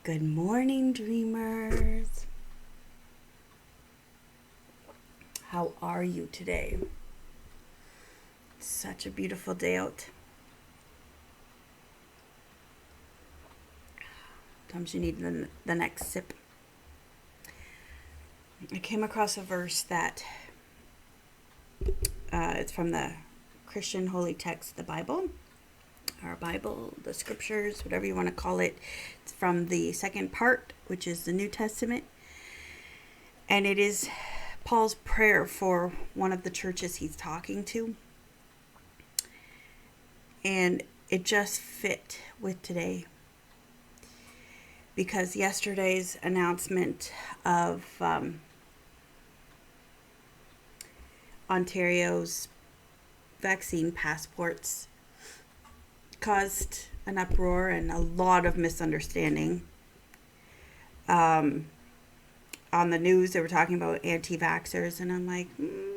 Good morning, dreamers. How are you today? Such a beautiful day out. Sometimes you need the next sip. I came across a verse that it's from the Christian holy text, the Bible. Our Bible, the scriptures, whatever you want to call it. It's from the second part, which is the New Testament. And it is Paul's prayer for one of the churches he's talking to. And it just fit with today. Because yesterday's announcement of Ontario's vaccine passports caused an uproar and a lot of misunderstanding. On the news, they were talking about anti-vaxxers, and I'm like,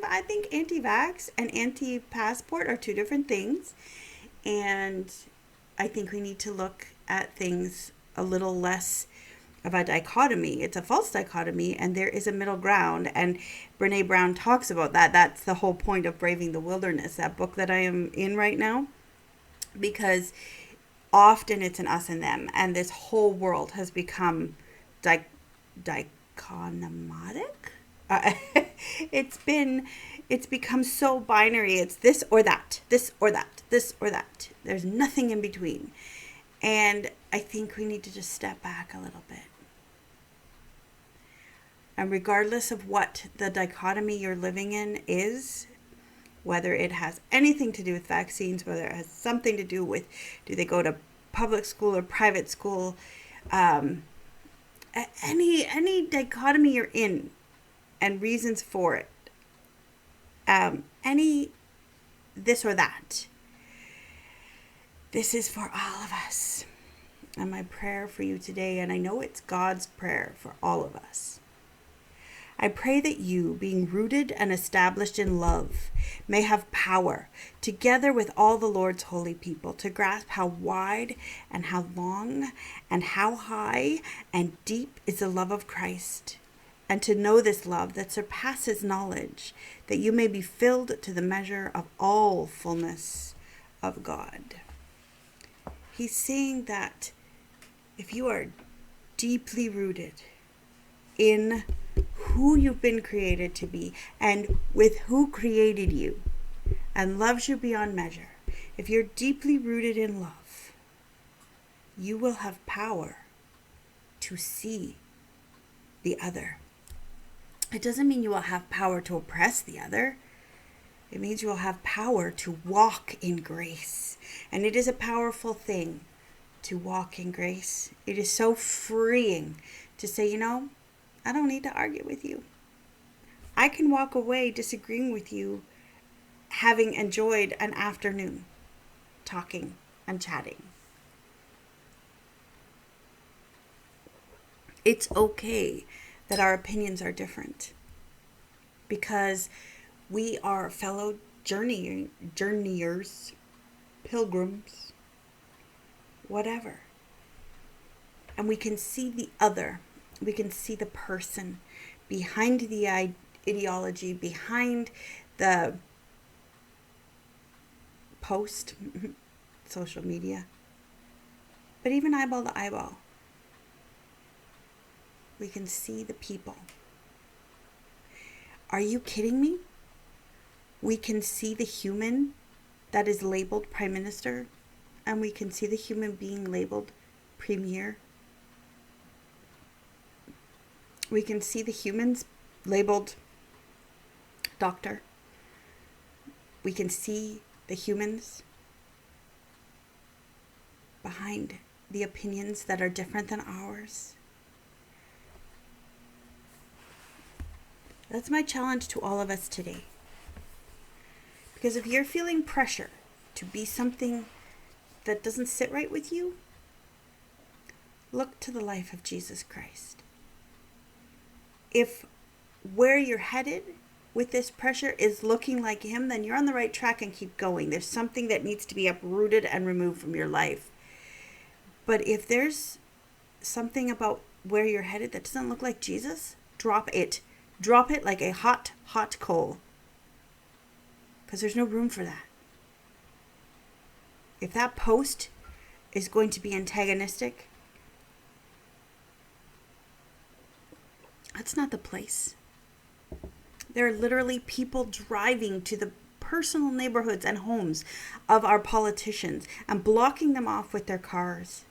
I think anti-vax and anti-passport are two different things, and I think we need to look at things a little less of a dichotomy. It's a false dichotomy, and there is a middle ground, and Brene Brown talks about that. That's the whole point of Braving the Wilderness, that book that I am in right now. Because often it's an us and them, and this whole world has become dichotomatic. It's become so binary. It's this or that, this or that, this or that. There's nothing in between. And I think we need to just step back a little bit. And regardless of what the dichotomy you're living in is, whether it has anything to do with vaccines, whether it has something to do with, do they go to public school or private school, any dichotomy you're in and reasons for it, any this or that, this is for all of us. And my prayer for you today, and I know it's God's prayer for all of us, I pray that you, being rooted and established in love, may have power, together with all the Lord's holy people, to grasp how wide and how long and how high and deep is the love of Christ, and to know this love that surpasses knowledge, that you may be filled to the measure of all fullness of God. He's saying that if you are deeply rooted in who you've been created to be and with who created you and loves you beyond measure, if you're deeply rooted in love, you will have power to see the other. It doesn't mean you will have power to oppress the other. It means you will have power to walk in grace. And it is a powerful thing to walk in grace. It is so freeing to say, I don't need to argue with you. I can walk away disagreeing with you, having enjoyed an afternoon talking and chatting. It's okay that our opinions are different, because we are fellow journeyers, pilgrims, whatever. And we can see the other. We can see the person behind the ideology, behind the post, social media, but even eyeball to eyeball. We can see the people. Are you kidding me? We can see the human that is labeled Prime Minister, and we can see the human being labeled Premier. We can see the humans labeled doctor. We can see the humans behind the opinions that are different than ours. That's my challenge to all of us today. Because if you're feeling pressure to be something that doesn't sit right with you, look to the life of Jesus Christ. If where you're headed with this pressure is looking like him, then you're on the right track and keep going. There's something that needs to be uprooted and removed from your life. But if there's something about where you're headed that doesn't look like Jesus, drop it. Drop it like a hot, hot coal. Because there's no room for that. If that post is going to be antagonistic, that's not the place. There are literally people driving to the personal neighborhoods and homes of our politicians and blocking them off with their cars.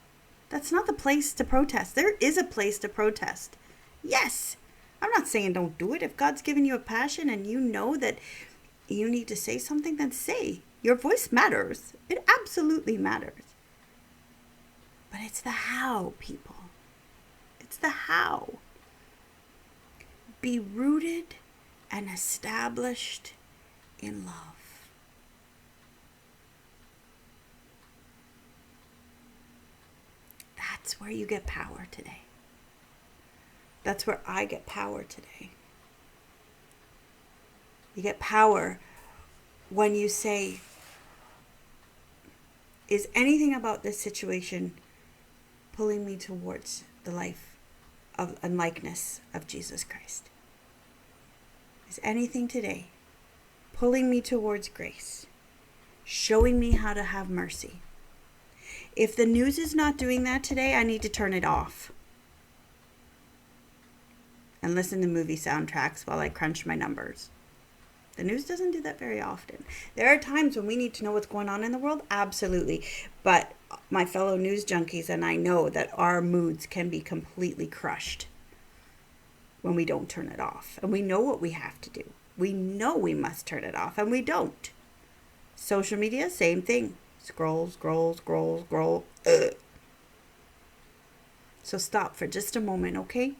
That's not the place to protest. There is a place to protest. Yes, I'm not saying don't do it. If God's given you a passion and you know that you need to say something, then say. Your voice matters. It absolutely matters. But it's the how, people. It's the how. Be rooted and established in love. That's where you get power today. That's where I get power today. You get power when you say, is anything about this situation pulling me towards the life of and likeness of Jesus Christ? Is anything today pulling me towards grace, showing me how to have mercy? If the news is not doing that today, I need to turn it off and listen to movie soundtracks while I crunch my numbers. The news doesn't do that very often. There are times when we need to know what's going on in the world, absolutely. But my fellow news junkies and I know that our moods can be completely crushed when we don't turn it off. And we know what we have to do. We know we must turn it off, and we don't. Social media, same thing. Scroll. So stop for just a moment, okay?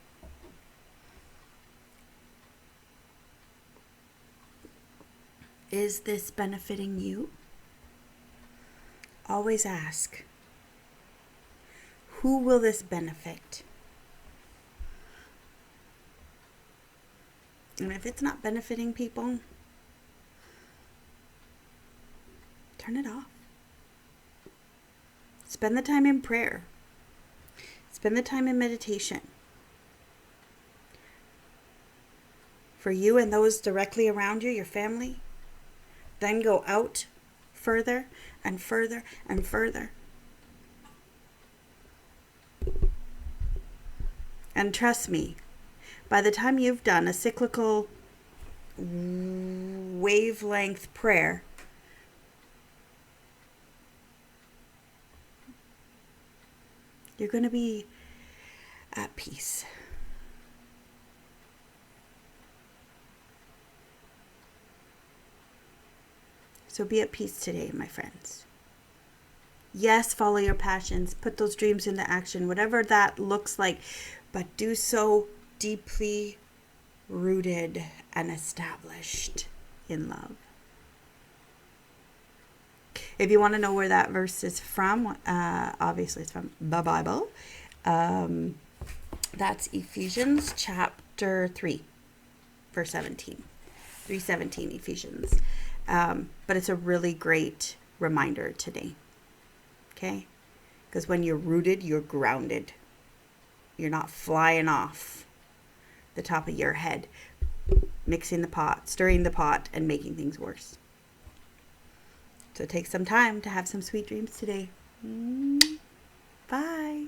Is this benefiting you? Always ask, who will this benefit? And if it's not benefiting people, turn it off. Spend the time in prayer. Spend the time in meditation. For you and those directly around you, your family. Then go out further and further and further. And trust me, by the time you've done a cyclical wavelength prayer, you're going to be at peace. So be at peace today, my friends. Yes, follow your passions. Put those dreams into action, whatever that looks like. But do so deeply rooted and established in love. If you want to know where that verse is from, obviously it's from the Bible. That's Ephesians chapter 3, verse 17. 3:17 Ephesians. But it's a really great reminder today. Okay? Because when you're rooted, you're grounded. You're not flying off the top of your head, mixing the pot, stirring the pot, and making things worse. So take some time to have some sweet dreams today. Bye.